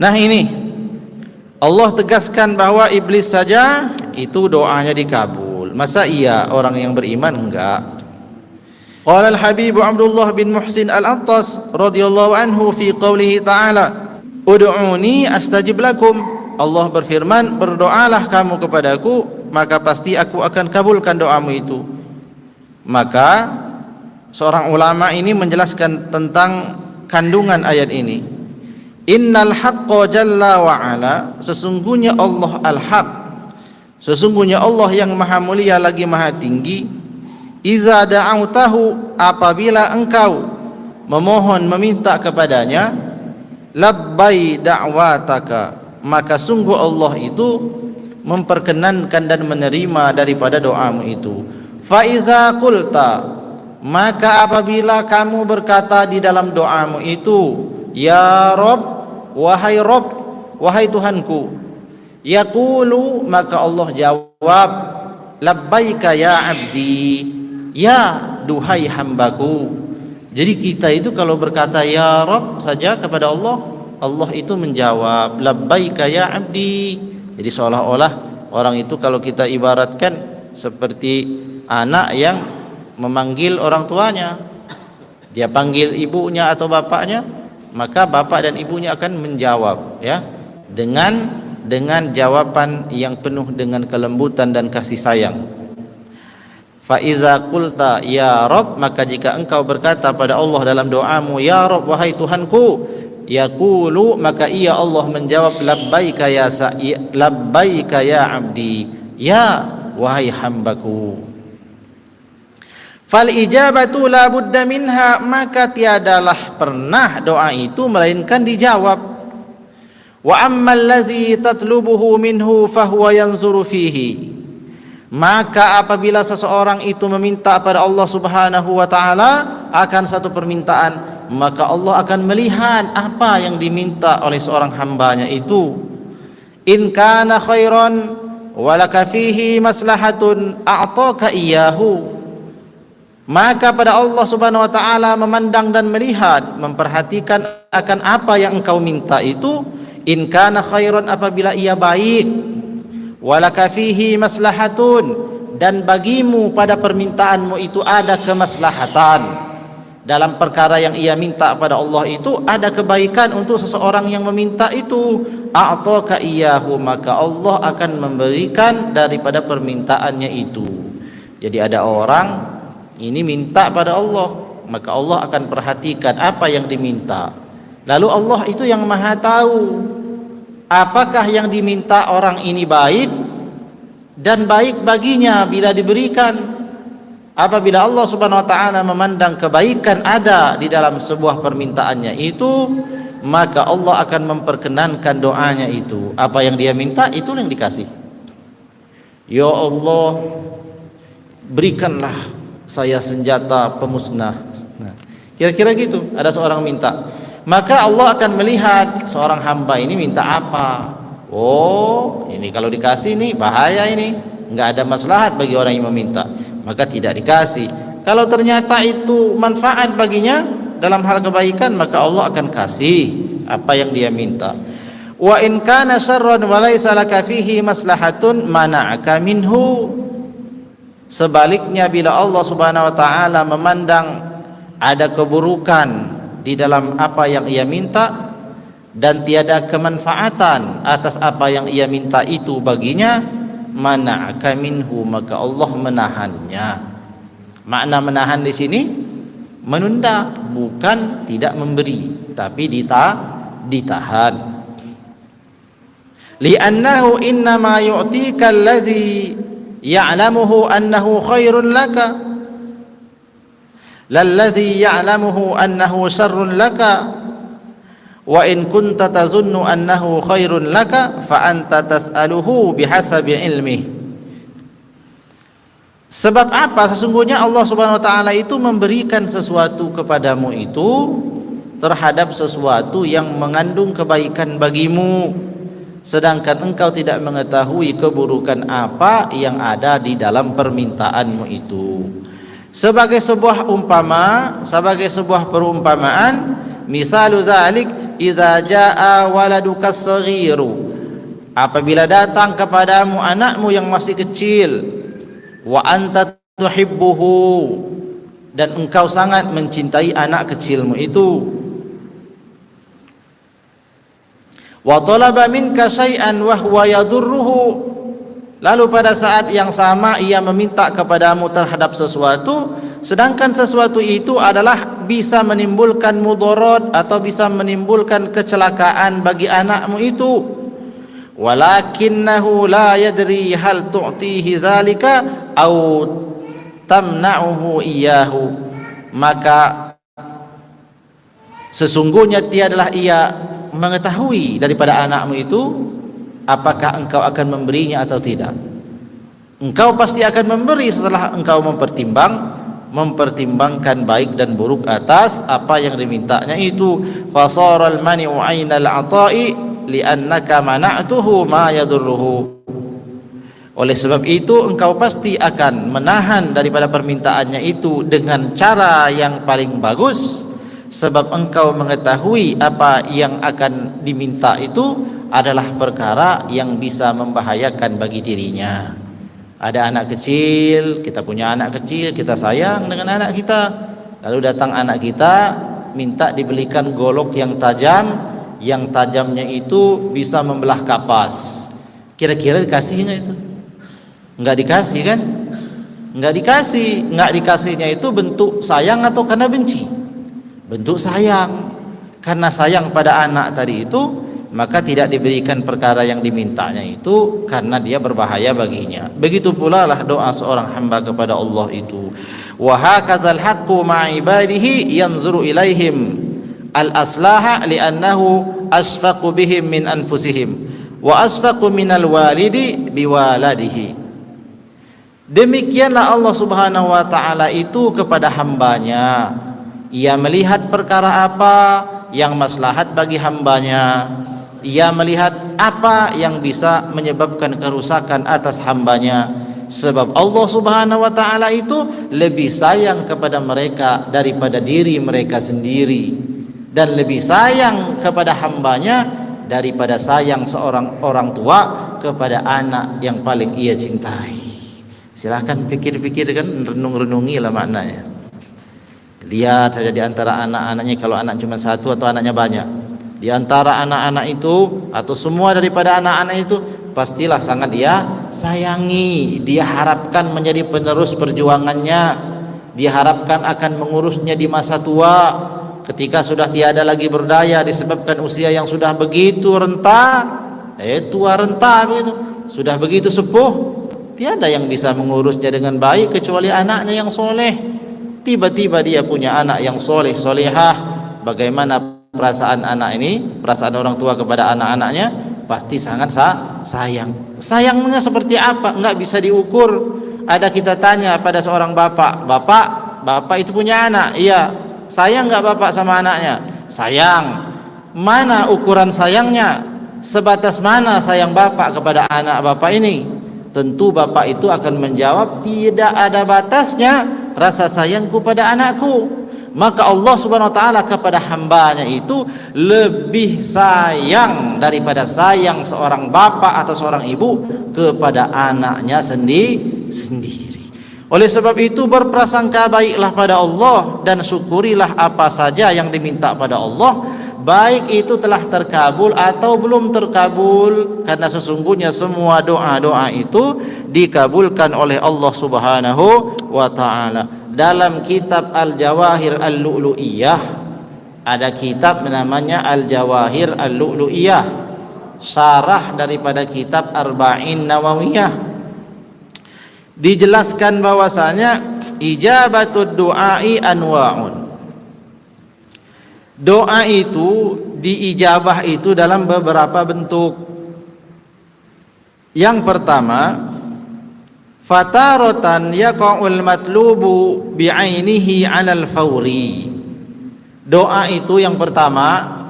Nah ini Allah tegaskan bahwa iblis saja itu doanya dikabul. Masa iya orang yang beriman enggak? Qala al-Habib Abdullah bin Muhsin Al-Attas radhiyallahu anhu fi qoulihi ta'ala, ud'uni astajib lakum. Allah berfirman, berdoalah kamu kepadaku, maka pasti aku akan kabulkan doamu itu. Maka seorang ulama ini menjelaskan tentang kandungan ayat ini. Innal haqqa jalla wa ala, sesungguhnya Allah al-haq, sesungguhnya Allah yang maha mulia lagi maha tinggi. Iza da'autahu, apabila engkau memohon meminta kepadanya, labbai da'wataka, maka sungguh Allah itu memperkenankan dan menerima daripada doamu itu. Fa iza qulta, maka apabila kamu berkata di dalam doamu itu, ya Rabb, wahai Tuhanku, yaqulu, maka Allah jawab, labbaika ya abdi, ya duhai hambaku. Jadi kita itu kalau berkata ya Rabb saja kepada Allah, Allah itu menjawab labbaika ya abdi. Jadi seolah-olah orang itu kalau kita ibaratkan seperti anak yang memanggil orang tuanya, dia panggil ibunya atau bapaknya, maka bapak dan ibunya akan menjawab ya dengan jawaban yang penuh dengan kelembutan dan kasih sayang. Fa iza qulta ya Rabb, maka jika engkau berkata pada Allah dalam doamu, ya Rabb, wahai Tuhanku, yaqulu, maka ia Allah menjawab, labbaika ya abdi, ya wahai hambaku. Fal ijabatu la budda minha, maka tiadalah pernah doa itu melainkan dijawab. Wa ammal ladzi tatlubuhu minhu fahuwa yanzuru fihi, maka apabila seseorang itu meminta pada Allah Subhanahu wa taala akan satu permintaan, maka Allah akan melihat apa yang diminta oleh seorang hambanya itu. In kana khairan walaka fihi maslahatun a'taka iyyahu, maka pada Allah Subhanahu wa taala memandang dan melihat, memperhatikan akan apa yang engkau minta itu. In kana khairan, apabila ia baik, walaka fihi maslahatun, dan bagimu pada permintaanmu itu ada kemaslahatan, dalam perkara yang ia minta pada Allah itu ada kebaikan untuk seseorang yang meminta itu, a'taka iyyahu, maka Allah akan memberikan daripada permintaannya itu. Jadi ada orang ini minta pada Allah, maka Allah akan perhatikan apa yang diminta. Lalu Allah itu yang maha tahu apakah yang diminta orang ini baik dan baik baginya bila diberikan. Apabila Allah Subhanahu wa taala memandang kebaikan ada di dalam sebuah permintaannya itu, maka Allah akan memperkenankan doanya itu. Apa yang dia minta itu yang dikasih. Ya Allah, berikanlah saya senjata pemusnah. Nah, kira-kira gitu. Ada seorang minta, maka Allah akan melihat seorang hamba ini minta apa. Oh, ini kalau dikasih nih bahaya, ini nggak ada maslahat bagi orang yang meminta, maka tidak dikasih. Kalau ternyata itu manfaat baginya dalam hal kebaikan, maka Allah akan kasih apa yang dia minta. Wa in kana syarran wa laisa laka fihi maslahatun mana'aka minhu. Sebaliknya, bila Allah Subhanahu wa taala memandang ada keburukan di dalam apa yang ia minta dan tiada kemanfaatan atas apa yang ia minta itu baginya, mana'aka minhu, maka Allah menahannya. Makna menahan di sini menunda, bukan tidak memberi, tapi ditahan. Li'annahu innama yu'tika allazi ya'lamuhu annahu khairun laka lalladzi ya'lamuhu annahu syarrun laka, wa in kunta tazunnu annahu khairun laka fa anta tas'aluhu bihasabi ilmihi. Sebab apa? Sesungguhnya Allah Subhanahu wa taala itu memberikan sesuatu kepadamu itu terhadap sesuatu yang mengandung kebaikan bagimu, sedangkan engkau tidak mengetahui keburukan apa yang ada di dalam permintaanmu itu. Sebagai sebuah perumpamaan, misalu zalik idza jaa waladuka saghiru, apabila datang kepadamu anakmu yang masih kecil, wa anta tuhibbuhu, dan engkau sangat mencintai anak kecilmu itu, wa talaba minka syai'an wa huwa yadurruhu, lalu pada saat yang sama ia meminta kepadamu terhadap sesuatu, sedangkan sesuatu itu adalah bisa menimbulkan mudarat atau bisa menimbulkan kecelakaan bagi anakmu itu, walakinnahu la yadri hal tu'tihi zalika au tamna'uhu iyyahu, maka sesungguhnya tiadalah ia mengetahui daripada anakmu itu apakah engkau akan memberinya atau tidak. Engkau pasti akan memberi setelah engkau mempertimbangkan baik dan buruk atas apa yang dimintanya itu. Fasaral mani'u 'ainal 'ata'i li'annaka mana'tuhu ma yadurruhu, oleh sebab itu engkau pasti akan menahan daripada permintaannya itu dengan cara yang paling bagus, sebab engkau mengetahui apa yang akan diminta itu adalah perkara yang bisa membahayakan bagi dirinya. Ada anak kecil, kita punya anak kecil, kita sayang dengan anak kita, lalu datang anak kita minta dibelikan golok yang tajam, yang tajamnya itu bisa membelah kapas. Kira-kira dikasih nggak itu? Nggak dikasih kan? Nggak dikasih. Nggak dikasihnya itu bentuk sayang atau karena benci? Bentuk sayang. Karena sayang pada anak tadi itu, maka tidak diberikan perkara yang dimintanya itu karena dia berbahaya baginya. Begitu pula lah doa seorang hamba kepada Allah itu. Wa hakadzal haqqu ma'ibadihi yanzuru ilaihim al-aslaha li'annahu asfaqu bihim min anfusihim wa asfaqu minal walidi biwaladihi. Demikianlah Allah Subhanahu wa ta'ala itu kepada hambanya. Ia melihat perkara apa yang maslahat bagi hambanya, ia melihat apa yang bisa menyebabkan kerusakan atas hambanya, sebab Allah Subhanahu wa ta'ala itu lebih sayang kepada mereka daripada diri mereka sendiri, dan lebih sayang kepada hambanya daripada sayang seorang orang tua kepada anak yang paling ia cintai. Silahkan pikir-pikirkan, renung-renungilah maknanya. Lihat saja di antara anak-anaknya, kalau anak cuma satu atau anaknya banyak, di antara anak-anak itu atau semua daripada anak-anak itu pastilah sangat dia sayangi. Dia harapkan menjadi penerus perjuangannya, dia harapkan akan mengurusnya di masa tua, ketika sudah tiada lagi berdaya disebabkan usia yang sudah begitu renta, tua renta begitu, sudah begitu sepuh, tiada yang bisa mengurusnya dengan baik kecuali anaknya yang soleh. Tiba-tiba dia punya anak yang soleh solehah, bagaimana perasaan anak ini, perasaan orang tua kepada anak-anaknya? Pasti sangat sayang. Sayangnya seperti apa? Enggak bisa diukur. Ada kita tanya pada seorang bapak itu punya anak, iya, sayang enggak bapak sama anaknya? Sayang. Mana ukuran sayangnya? Sebatas mana sayang bapak kepada anak bapak ini? Tentu bapak itu akan menjawab, tidak ada batasnya rasa sayangku pada anakku. Maka Allah Subhanahu wa ta'ala kepada hambanya itu lebih sayang daripada sayang seorang bapak atau seorang ibu kepada anaknya sendiri. Oleh sebab itu berprasangka baiklah pada Allah dan syukurilah apa saja yang diminta pada Allah, baik itu telah terkabul atau belum terkabul, karena sesungguhnya semua doa-doa itu dikabulkan oleh Allah Subhanahu wa ta'ala. Dalam kitab Al-Jawahir Al-Lu'lu'iyah ada kitab namanya Al-Jawahir Al-Lu'lu'iyah, syarah daripada kitab Arba'in Nawawiyah. Dijelaskan bahwasanya ijabatud du'ai anwa'un, doa itu diijabah itu dalam beberapa bentuk. Yang pertama, fataratan yaqa'ul matlubu bi'ainihi 'alal fawri. Doa itu yang pertama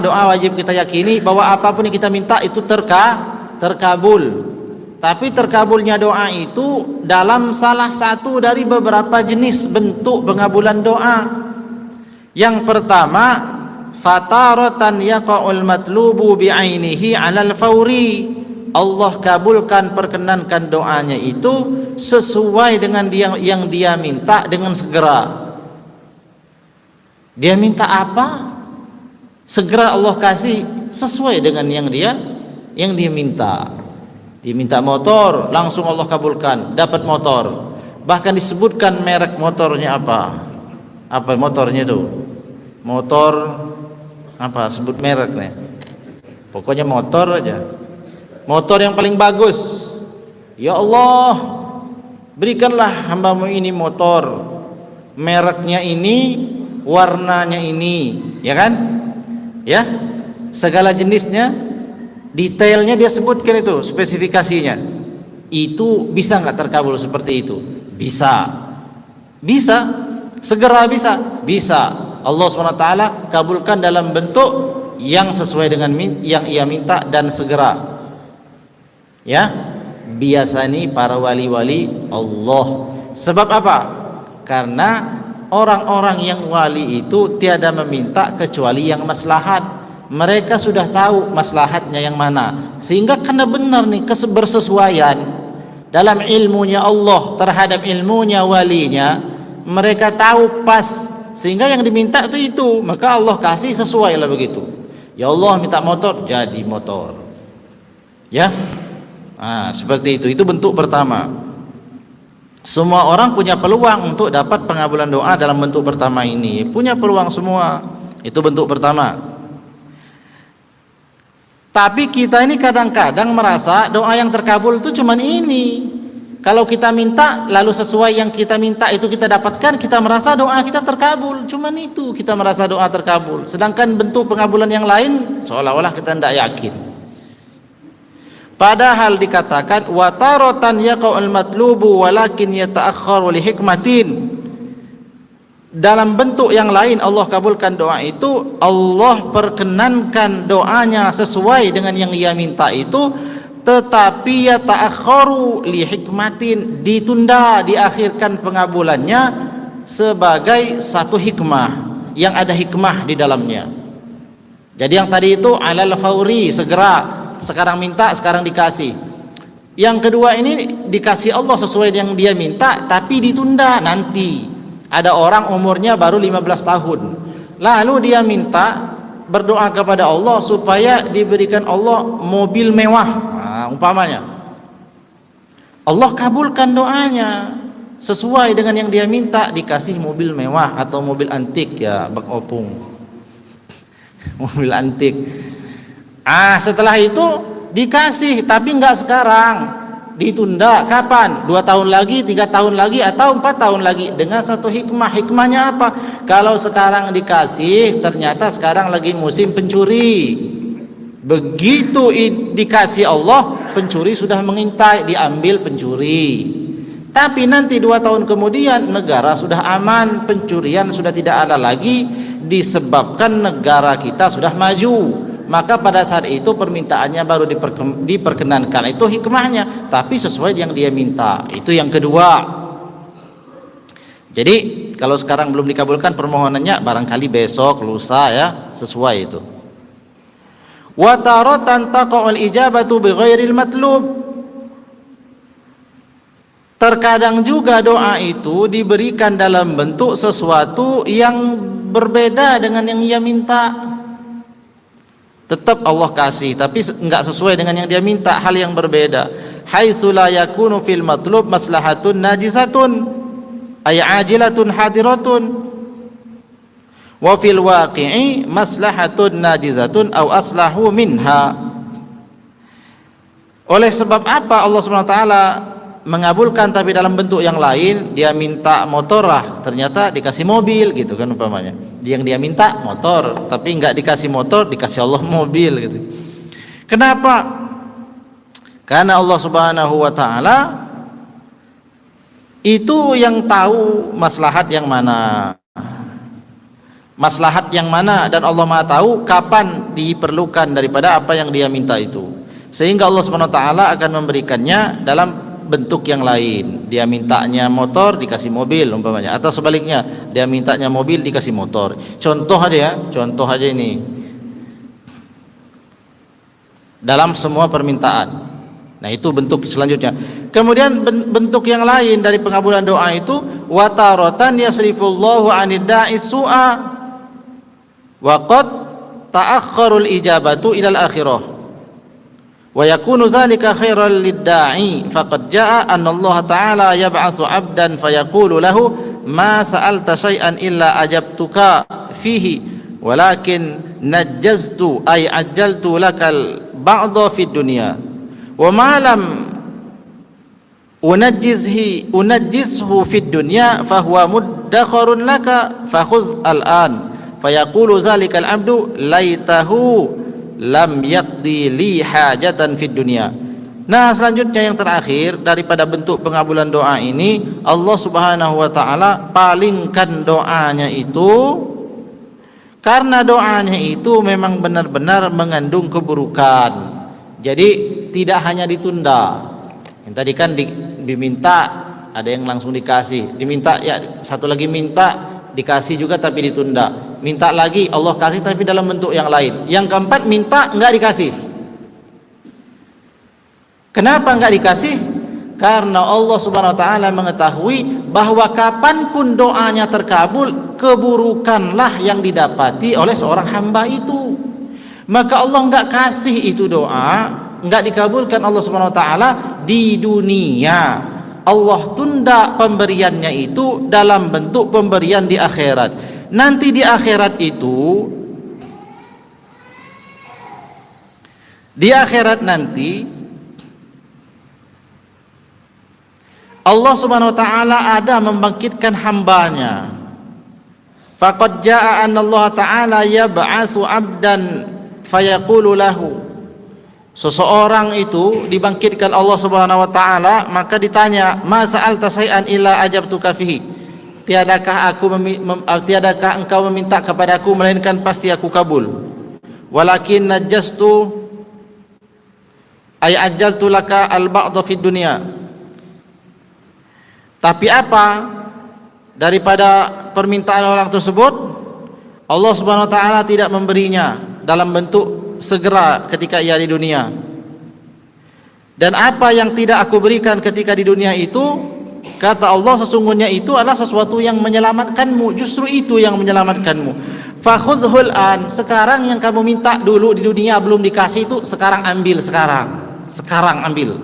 doa wajib kita yakini bahwa apapun yang kita minta itu terkabul. Tapi terkabulnya doa itu dalam salah satu dari beberapa jenis bentuk pengabulan doa. Yang pertama, fataratan yaqa'ul matlubu bi'ainihi 'alal fauri. Allah kabulkan, perkenankan doanya itu sesuai dengan yang dia minta dengan segera. Dia minta apa? Segera Allah kasih sesuai dengan yang dia minta. Dia minta motor, langsung Allah kabulkan, dapat motor. Bahkan disebutkan merek motornya apa? Apa motornya itu? Motor apa? Sebut mereknya. Pokoknya motor aja. Motor yang paling bagus. Ya Allah, berikanlah hambamu ini motor, mereknya ini, warnanya ini, ya kan? Ya, segala jenisnya, detailnya dia sebutkan itu, spesifikasinya. Itu bisa nggak terkabul seperti itu? Bisa, bisa, segera bisa, bisa. Allah SWT kabulkan dalam bentuk yang sesuai dengan yang ia minta dan segera. Ya, biasa nih para wali-wali Allah. Sebab apa? Karena orang-orang yang wali itu tiada meminta kecuali yang maslahat. Mereka sudah tahu maslahatnya yang mana, sehingga karena benar nih kebersesuaian dalam ilmunya Allah terhadap ilmunya walinya, mereka tahu pas, sehingga yang diminta itu, maka Allah kasih sesuai lah begitu. Ya Allah minta motor, jadi motor. Ya, seperti itu bentuk pertama. Semua orang punya peluang untuk dapat pengabulan doa dalam bentuk pertama ini, punya peluang semua. Itu bentuk pertama. Tapi kita ini kadang-kadang merasa doa yang terkabul itu cuman ini. Kalau kita minta lalu sesuai yang kita minta itu kita dapatkan, kita merasa doa kita terkabul. Cuman itu kita merasa doa terkabul. Sedangkan bentuk pengabulan yang lain seolah-olah kita tidak yakin. Padahal dikatakan wa taratan yaqa'ul matlubu walakin yata'akhkharu li hikmatin. Dalam bentuk yang lain Allah kabulkan doa itu, Allah perkenankan doanya sesuai dengan yang ia minta itu, tetapi yata'akhkharu li hikmatin, ditunda, diakhirkan pengabulannya sebagai satu hikmah, yang ada hikmah di dalamnya. Jadi yang tadi itu alal fauri, segera, sekarang minta, sekarang dikasih. Yang kedua ini dikasih Allah sesuai yang dia minta, tapi ditunda nanti. Ada orang umurnya baru 15 tahun, lalu dia minta, berdoa kepada Allah supaya diberikan Allah mobil mewah, umpamanya. Allah kabulkan doanya sesuai dengan yang dia minta, dikasih mobil mewah atau mobil antik, ya bak opung. Mobil antik. Setelah itu dikasih, tapi enggak sekarang, ditunda. Kapan? 2 tahun lagi, 3 tahun lagi, atau 4 tahun lagi, dengan satu hikmah. Hikmahnya apa? Kalau sekarang dikasih, ternyata sekarang lagi musim pencuri. Begitu dikasih Allah, pencuri sudah mengintai, diambil pencuri. Tapi nanti 2 tahun kemudian negara sudah aman, pencurian sudah tidak ada lagi, disebabkan negara kita sudah maju. Maka pada saat itu permintaannya baru diperkenankan. Itu hikmahnya, tapi sesuai yang dia minta. Itu yang kedua. Jadi kalau sekarang belum dikabulkan permohonannya, barangkali besok, lusa, ya, sesuai itu. Wa taratan taqa'ul ijabatu bighairil matlub. Terkadang juga doa itu diberikan dalam bentuk sesuatu yang berbeda dengan yang ia minta. Tetap Allah kasih, tapi enggak sesuai dengan yang dia minta, hal yang berbeda. Haitsu la yakunu fil matlub maslahatun najisatun ay ajilatun hadiratun, wa fil waqi'i maslahatun najizatun aw aslahu minha. Oleh sebab apa Allah SWT mengabulkan tapi dalam bentuk yang lain? Dia minta motor lah, ternyata dikasih mobil, gitu kan umpamanya. Yang dia minta motor, tapi enggak dikasih motor, dikasih Allah mobil, gitu. Kenapa? Karena Allah Subhanahu wa taala itu yang tahu maslahat yang mana. Maslahat yang mana, dan Allah Maha tahu kapan diperlukan daripada apa yang dia minta itu. Sehingga Allah Subhanahu wa taala akan memberikannya dalam bentuk yang lain. Dia mintanya motor dikasih mobil umpamanya, atau sebaliknya dia mintanya mobil dikasih motor. Contoh aja ini dalam semua permintaan. Nah, itu bentuk selanjutnya. Kemudian bentuk yang lain dari pengabulan doa itu wa taratan yasrifullahu 'anid da'i su'a wa qad ta'akhkharul ijabatu ilal akhirah wa yakunu dzalika khairal lid-da'i faqad jaa'a anna Allah ta'ala yab'atsu 'abdan fayaqulu lahu ma sa'alta syai'an illa ajabtuka fihi walakin najjaztu ay ajjaltu lakal ba'dha fid dunya wa ma lam unajjizhu fid dunya fahuwa muddakharun laka fakhudh al-an fayaqulu zalikal abdu laitahu lam yaqdi li hajatan fid dunya. Nah, selanjutnya yang terakhir daripada bentuk pengabulan doa ini, Allah Subhanahu wa taala palingkan doanya itu karena doanya itu memang benar-benar mengandung keburukan. Jadi tidak hanya ditunda. Yang tadi kan diminta, ada yang langsung dikasih, diminta ya satu lagi minta dikasih juga tapi ditunda, minta lagi Allah kasih tapi dalam bentuk yang lain. Yang keempat minta enggak dikasih. Kenapa enggak dikasih? Karena Allah Subhanahu wa taala mengetahui bahwa kapanpun doanya terkabul, keburukanlah yang didapati oleh seorang hamba itu. Maka Allah enggak kasih itu doa, enggak dikabulkan Allah Subhanahu wa taala di dunia. Allah tunda pemberiannya itu dalam bentuk pemberian di akhirat. Nanti di akhirat itu, di akhirat nanti Allah Subhanahu wa taala ada membangkitkan hambanya. Faqad jaa'a anna Allah taala yab'atsu 'abdan fayaqulu lahu. Seseorang itu dibangkitkan Allah Subhanahu wa taala, maka ditanya, "Ma sa'alta syai'an illa ajabtuka fihi?" Tiadakah engkau meminta kepadaku melainkan pasti aku kabul. Walakin najjastu ay ajjaltu laka al-ba'dha fid dunya. Tapi apa daripada permintaan orang tersebut, Allah Subhanahu wa taala tidak memberinya dalam bentuk segera ketika ia di dunia. Dan apa yang tidak aku berikan ketika di dunia itu, kata Allah, sesungguhnya itu adalah sesuatu yang menyelamatkanmu. Justru itu yang menyelamatkanmu. Fakhudhul an, sekarang yang kamu minta dulu di dunia belum dikasih itu, sekarang ambil, sekarang ambil.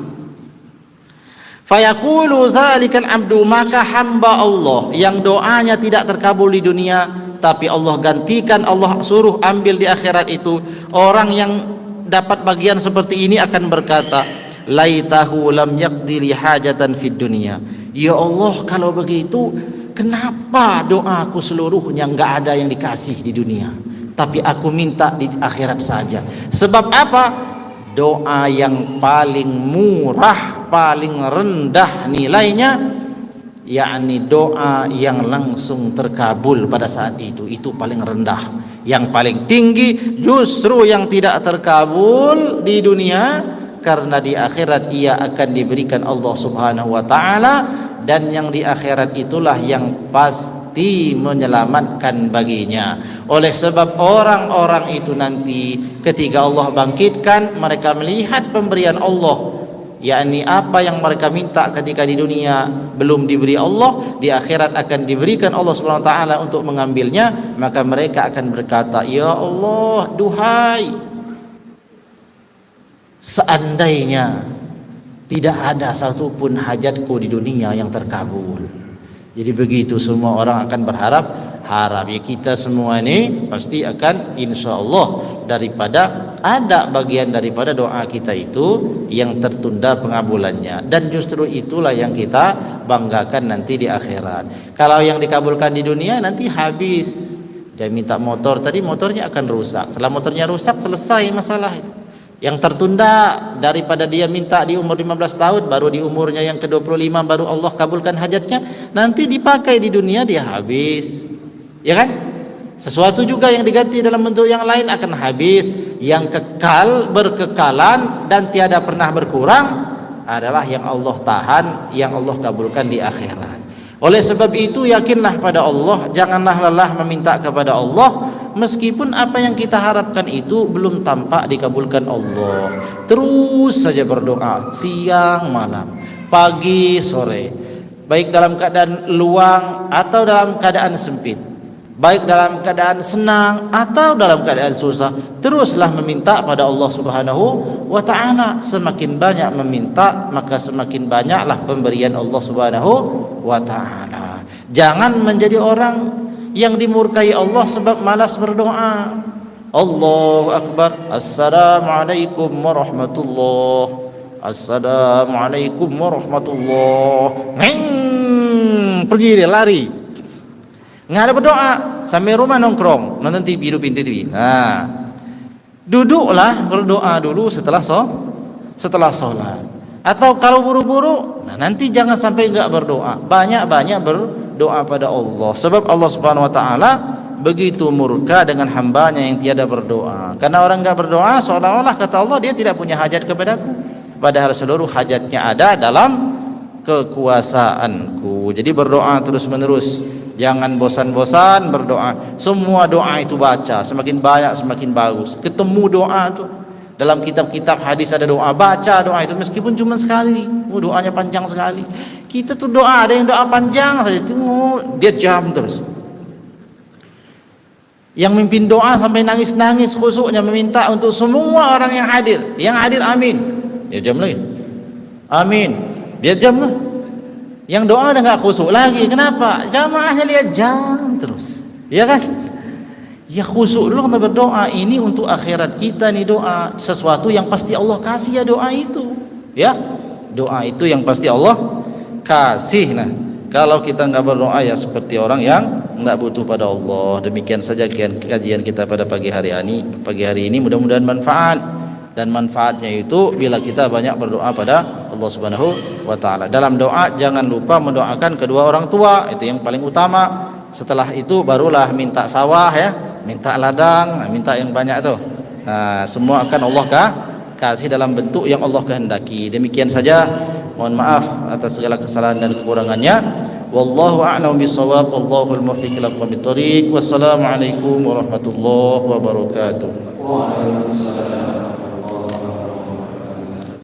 Fayaqulu zalikal abdu, maka hamba Allah yang doanya tidak terkabul di dunia tapi Allah gantikan, Allah suruh ambil di akhirat itu, orang yang dapat bagian seperti ini akan berkata, laitahu lam yaqdi li hajatan fid dunya. Ya Allah, kalau begitu kenapa doaku seluruhnya enggak ada yang dikasih di dunia, tapi aku minta di akhirat saja. Sebab apa? Doa yang paling murah, paling rendah nilainya, yakni doa yang langsung terkabul pada saat itu paling rendah. Yang paling tinggi justru yang tidak terkabul di dunia, karena di akhirat ia akan diberikan Allah Subhanahu wa taala, dan yang di akhirat itulah yang pasti menyelamatkan baginya. Oleh sebab orang-orang itu nanti ketika Allah bangkitkan, mereka melihat pemberian Allah, yakni apa yang mereka minta ketika di dunia belum diberi Allah, di akhirat akan diberikan Allah Subhanahu wa taala untuk mengambilnya. Maka mereka akan berkata, ya Allah, duhai, seandainya tidak ada satupun hajatku di dunia yang terkabul. Jadi begitu semua orang akan berharap ya kita semua ini pasti akan insya Allah daripada ada bagian daripada doa kita itu yang tertunda pengabulannya, dan justru itulah yang kita banggakan nanti di akhirat. Kalau yang dikabulkan di dunia nanti habis. Dia minta motor, tadi motornya akan rusak. Setelah motornya rusak, selesai masalah itu. Yang tertunda daripada dia minta di umur 15 tahun, baru di umurnya yang ke-25 baru Allah kabulkan hajatnya, nanti dipakai di dunia dia habis. Ya kan? Sesuatu juga yang diganti dalam bentuk yang lain akan habis. Yang kekal, berkekalan dan tiada pernah berkurang adalah yang Allah tahan, yang Allah kabulkan di akhirat. Oleh sebab itu yakinlah pada Allah, janganlah lelah meminta kepada Allah meskipun apa yang kita harapkan itu belum tampak dikabulkan Allah. Terus saja berdoa siang malam, pagi sore, baik dalam keadaan luang atau dalam keadaan sempit, baik dalam keadaan senang atau dalam keadaan susah, teruslah meminta pada Allah Subhanahu wa taala. Semakin banyak meminta, maka semakin banyaklah pemberian Allah Subhanahu wa taala. Jangan menjadi orang yang dimurkai Allah sebab malas berdoa. Allahu akbar. Assalamualaikum warahmatullahi. Assalamualaikum warahmatullahi. Pergi dia lari. Nggak ada berdoa, sampai rumah nongkrong nonton TV, hidup TV. Nah, duduklah berdoa dulu setelah sholat. Atau kalau buru-buru, nah nanti jangan sampai nggak berdoa. Banyak-banyak berdoa pada Allah. Sebab Allah Subhanahu Wa Taala begitu murka dengan hambanya yang tiada berdoa. Karena orang nggak berdoa, seolah-olah kata Allah dia tidak punya hajat kepadaku. Padahal seluruh hajatnya ada dalam kekuasaanku. Jadi berdoa terus-menerus. Jangan bosan-bosan berdoa. Semua doa itu baca, semakin banyak semakin bagus. Ketemu doa itu dalam kitab-kitab hadis ada doa, baca doa itu meskipun cuma sekali. Doanya panjang sekali. Kita tuh doa ada yang doa panjang saja, dia jam terus. Yang mimpin doa sampai nangis-nangis khusyuknya meminta untuk semua orang yang hadir. Yang hadir amin. Dia jam lagi. Amin. Dia jam lah. Yang doa udah nggak khusyuk lagi. Kenapa? Jamaahnya lihat jam terus, ya kan? Ya khusyuk dulu kita berdoa. Ini untuk akhirat kita nih doa. Sesuatu yang pasti Allah kasih ya doa itu. Ya, doa itu yang pasti Allah kasih. Nah, kalau kita nggak berdoa ya seperti orang yang nggak butuh pada Allah. Demikian saja kajian kita pada pagi hari ini. Pagi hari ini mudah-mudahan manfaat. Dan manfaatnya itu bila kita banyak berdoa pada Allah Subhanahu wa taala. Dalam doa jangan lupa mendoakan kedua orang tua, itu yang paling utama. Setelah itu barulah minta sawah ya, minta ladang, minta yang banyak itu. Nah, semua akan Allah kasih dalam bentuk yang Allah kehendaki. Demikian saja. Mohon maaf atas segala kesalahan dan kekurangannya. Wallahu a'lam bishawab. Wallahul muwaffiq ila aqwamit thoriq. Wassalamualaikum warahmatullahi wabarakatuh. Waalaikumsalam.